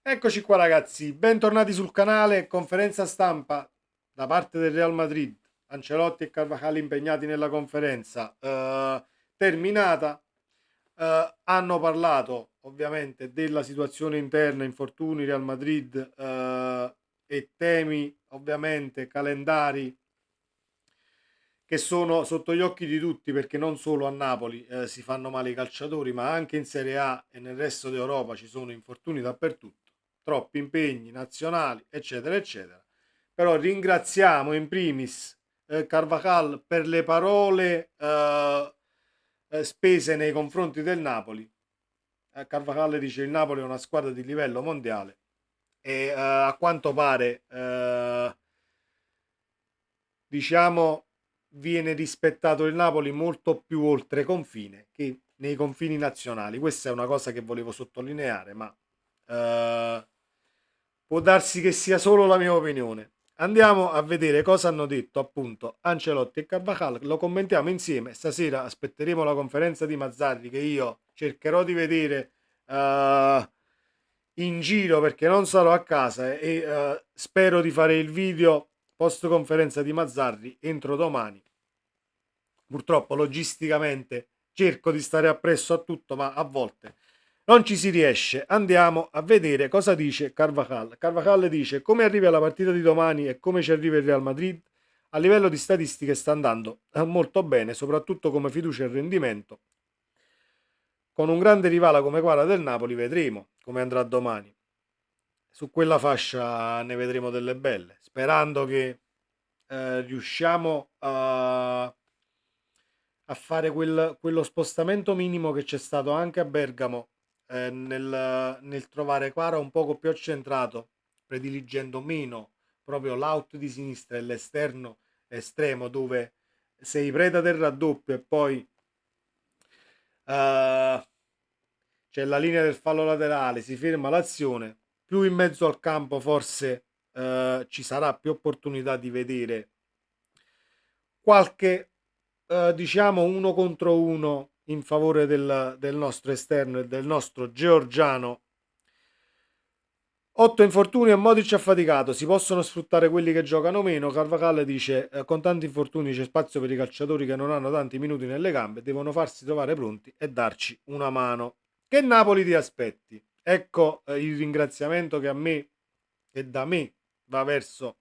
Eccoci qua ragazzi, bentornati sul canale. Conferenza stampa da parte del Real Madrid. Ancelotti e Carvajal impegnati nella conferenza terminata. Hanno parlato ovviamente della situazione interna, infortuni Real Madrid e temi ovviamente calendari che sono sotto gli occhi di tutti, perché non solo a Napoli si fanno male i calciatori, ma anche in Serie A e nel resto d'Europa ci sono infortuni dappertutto, troppi impegni nazionali, eccetera, eccetera. Però ringraziamo in primis Carvajal per le parole spese nei confronti del Napoli. Carvajal dice il Napoli è una squadra di livello mondiale e a quanto pare diciamo viene rispettato il Napoli molto più oltre confine che nei confini nazionali. Questa è una cosa che volevo sottolineare, ma eh, può darsi che sia solo la mia opinione. Andiamo a vedere cosa hanno detto appunto Ancelotti e Carvajal, lo commentiamo insieme. Stasera aspetteremo la conferenza di Mazzarri che io cercherò di vedere in giro perché non sarò a casa e spero di fare il video post conferenza di Mazzarri entro domani. Purtroppo logisticamente cerco di stare appresso a tutto, ma a volte non ci si riesce. Andiamo a vedere cosa dice Carvajal. Carvajal dice: come arriva la partita di domani e come ci arriva il Real Madrid? A livello di statistiche sta andando molto bene, soprattutto come fiducia e rendimento. Con un grande rivale come quella del Napoli vedremo come andrà domani. Su quella fascia ne vedremo delle belle, sperando che riusciamo a fare quello spostamento minimo che c'è stato anche a Bergamo nel trovare Quara un poco più accentrato, prediligendo meno proprio l'out di sinistra e l'esterno estremo dove sei preda del raddoppio e poi c'è la linea del fallo laterale, si ferma l'azione, più in mezzo al campo forse ci sarà più opportunità di vedere qualche diciamo uno contro uno in favore del nostro esterno e del nostro georgiano. 8 infortuni e Modric affaticato, si possono sfruttare quelli che giocano meno. Carvajal dice con tanti infortuni c'è spazio per i calciatori che non hanno tanti minuti nelle gambe, devono farsi trovare pronti e darci una mano. Che Napoli ti aspetti? Ecco il ringraziamento che a me e da me va verso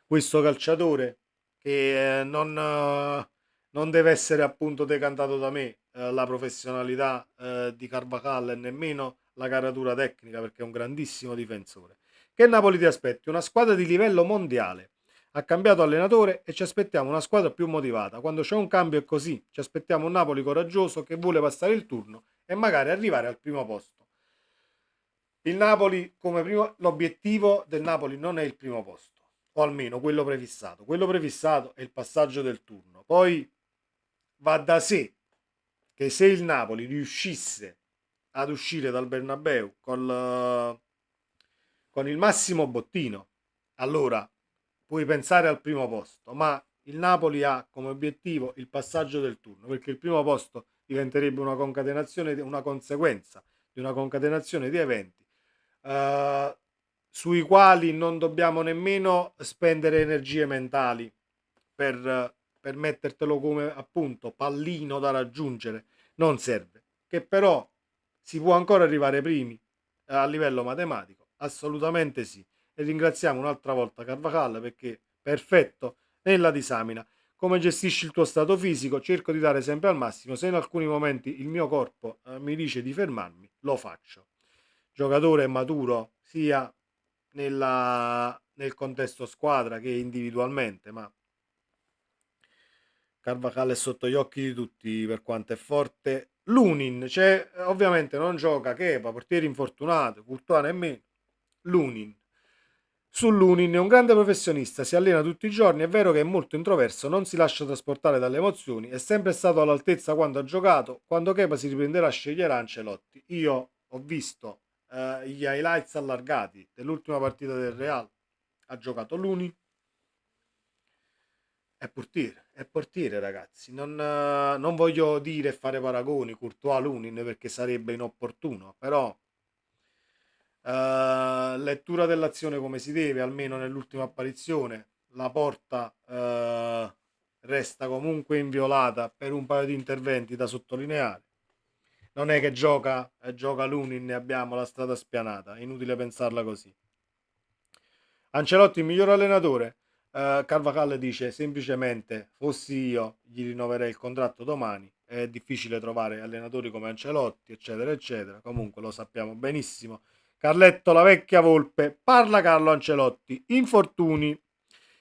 questo calciatore che non deve essere appunto decantato da me la professionalità di Carvajal e nemmeno la caratura tecnica perché è un grandissimo difensore. Che Napoli ti aspetti? Una squadra di livello mondiale. Ha cambiato allenatore e ci aspettiamo una squadra più motivata. Quando c'è un cambio è così. Ci aspettiamo un Napoli coraggioso che vuole passare il turno e magari arrivare al primo posto. Il Napoli come primo, l'obiettivo del Napoli non è il primo posto, o almeno quello prefissato. Quello prefissato è il passaggio del turno. Poi va da sé che se il Napoli riuscisse ad uscire dal Bernabeu con il massimo bottino, allora puoi pensare al primo posto, ma il Napoli ha come obiettivo il passaggio del turno, perché il primo posto diventerebbe una concatenazione, una conseguenza di una concatenazione di eventi eh, sui quali non dobbiamo nemmeno spendere energie mentali per mettertelo come appunto pallino da raggiungere, non serve. Che però si può ancora arrivare primi a livello matematico, assolutamente sì. E ringraziamo un'altra volta Carvajal perché perfetto nella disamina. Come gestisci il tuo stato fisico? Cerco di dare sempre al massimo. Se in alcuni momenti il mio corpo mi dice di fermarmi, lo faccio. Giocatore maturo sia nel contesto squadra che individualmente, ma Carvajal è sotto gli occhi di tutti per quanto è forte. Lunin, cioè, ovviamente non gioca Kepa, portiere infortunato, Courtois nemmeno. Lunin. Su Lunin è un grande professionista, si allena tutti i giorni, è vero che è molto introverso, non si lascia trasportare dalle emozioni, è sempre stato all'altezza quando ha giocato, quando Kepa si riprenderà sceglierà Ancelotti. Io ho visto gli highlights allargati dell'ultima partita del Real, ha giocato Lunin, è portiere ragazzi, non voglio dire e fare paragoni Courtois Lunin perché sarebbe inopportuno, però lettura dell'azione come si deve, almeno nell'ultima apparizione. La porta resta comunque inviolata per un paio di interventi da sottolineare. Non è che gioca Lunin e abbiamo la strada spianata, è inutile pensarla così. Ancelotti il miglior allenatore. Carvajal dice semplicemente fossi io gli rinnoverei il contratto domani, è difficile trovare allenatori come Ancelotti eccetera eccetera, comunque lo sappiamo benissimo. Carletto la vecchia volpe, parla Carlo Ancelotti, infortuni,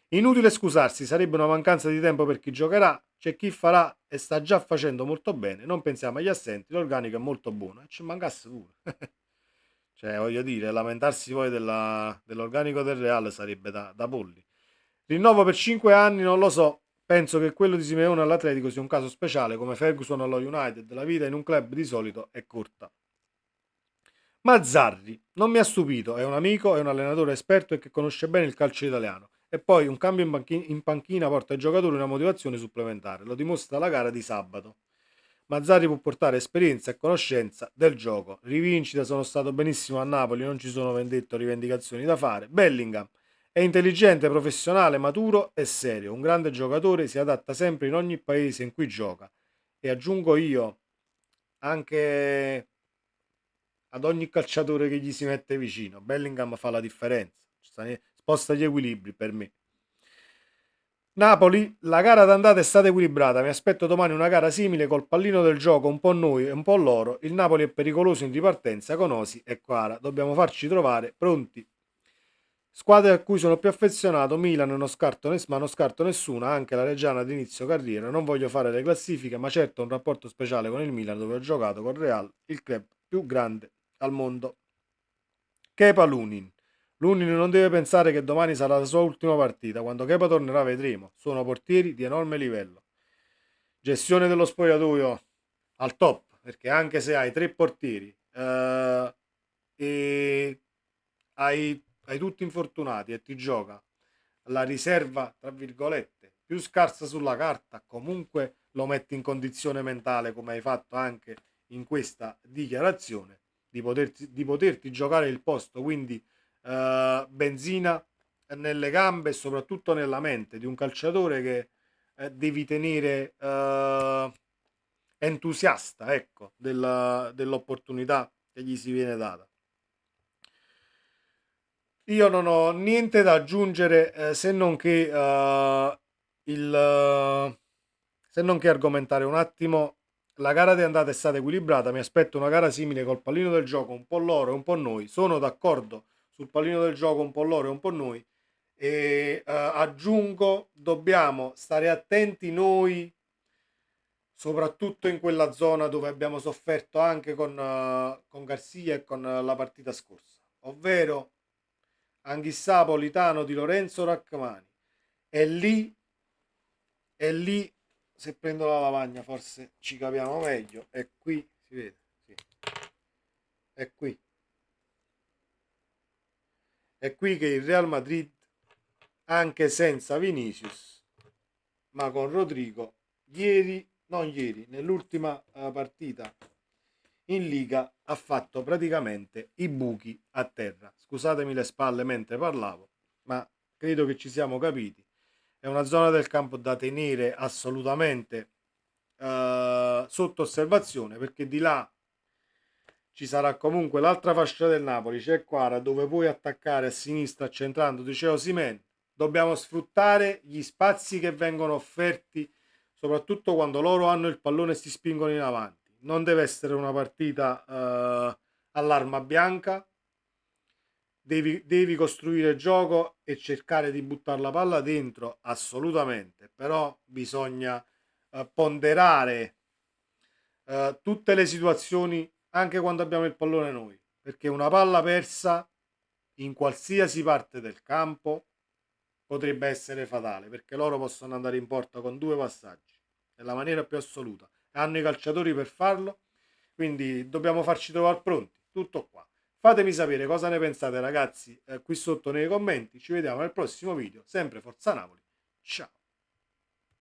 inutile scusarsi, sarebbe una mancanza di tempo per chi giocherà, c'è chi farà e sta già facendo molto bene, non pensiamo agli assenti, l'organico è molto buono e ci mancasse pure. Cioè, voglio dire, lamentarsi poi dell'organico del Real sarebbe da polli. Rinnovo per 5 anni, non lo so. Penso che quello di Simeone all'Atletico sia un caso speciale, come Ferguson allo United. La vita in un club di solito è corta. Mazzarri, non mi ha stupito, è un amico, è un allenatore esperto e che conosce bene il calcio italiano. E poi un cambio in panchina porta ai giocatori una motivazione supplementare, lo dimostra la gara di sabato. Mazzarri può portare esperienza e conoscenza del gioco. Rivincita, sono stato benissimo a Napoli, non ci sono vendette o rivendicazioni da fare. Bellingham è intelligente, professionale, maturo e serio. Un grande giocatore, si adatta sempre in ogni paese in cui gioca. E aggiungo io, anche ad ogni calciatore che gli si mette vicino. Bellingham fa la differenza. Sposta gli equilibri per me. Napoli, la gara d'andata è stata equilibrata, mi aspetto domani una gara simile col pallino del gioco un po' noi e un po' loro, il Napoli è pericoloso in ripartenza con Osi e Quara, dobbiamo farci trovare pronti. Squadre a cui sono più affezionato, Milan ma non scarto nessuna, anche la Reggiana ad inizio carriera, non voglio fare le classifiche, ma certo ho un rapporto speciale con il Milan dove ho giocato con Real, il club più grande al mondo. Kepa Lunin. Lunin non deve pensare che domani sarà la sua ultima partita. Quando Kepa tornerà vedremo. Sono portieri di enorme livello. Gestione dello spogliatoio al top, perché anche se hai tre portieri e hai tutti infortunati e ti gioca la riserva, tra virgolette, più scarsa sulla carta, comunque lo metti in condizione mentale, come hai fatto anche in questa dichiarazione, di poterti giocare il posto, quindi benzina nelle gambe e soprattutto nella mente di un calciatore che devi tenere entusiasta, ecco, dell'opportunità che gli si viene data. Io non ho niente da aggiungere se non che se non che argomentare un attimo. La gara di andata è stata equilibrata, mi aspetto una gara simile col pallino del gioco, un po' loro e un po' noi. Sono d'accordo sul pallino del gioco, un po' loro e un po' noi. E aggiungo, dobbiamo stare attenti noi, soprattutto in quella zona dove abbiamo sofferto anche con Garcia e con la partita scorsa, ovvero Anghissà, Politano, Di Lorenzo, Rachmani. E lì, se prendo la lavagna forse ci capiamo meglio. È qui, si vede, sì. È qui. È qui che il Real Madrid, anche senza Vinicius, ma con Rodrigo, non ieri, nell'ultima partita in Liga ha fatto praticamente i buchi a terra. Scusatemi le spalle mentre parlavo, ma credo che ci siamo capiti. È una zona del campo da tenere assolutamente sotto osservazione, perché di là ci sarà comunque l'altra fascia del Napoli, c'è Quara, dove puoi attaccare a sinistra centrando Diceo Simen. Dobbiamo sfruttare gli spazi che vengono offerti, soprattutto quando loro hanno il pallone e si spingono in avanti. Non deve essere una partita all'arma bianca, devi costruire gioco e cercare di buttare la palla dentro, assolutamente, però bisogna ponderare tutte le situazioni anche quando abbiamo il pallone noi, perché una palla persa in qualsiasi parte del campo potrebbe essere fatale, perché loro possono andare in porta con due passaggi nella maniera più assoluta, hanno i calciatori per farlo, quindi dobbiamo farci trovare pronti. Tutto qua. Fatemi sapere cosa ne pensate, ragazzi, qui sotto nei commenti. Ci vediamo nel prossimo video, sempre Forza Napoli. Ciao.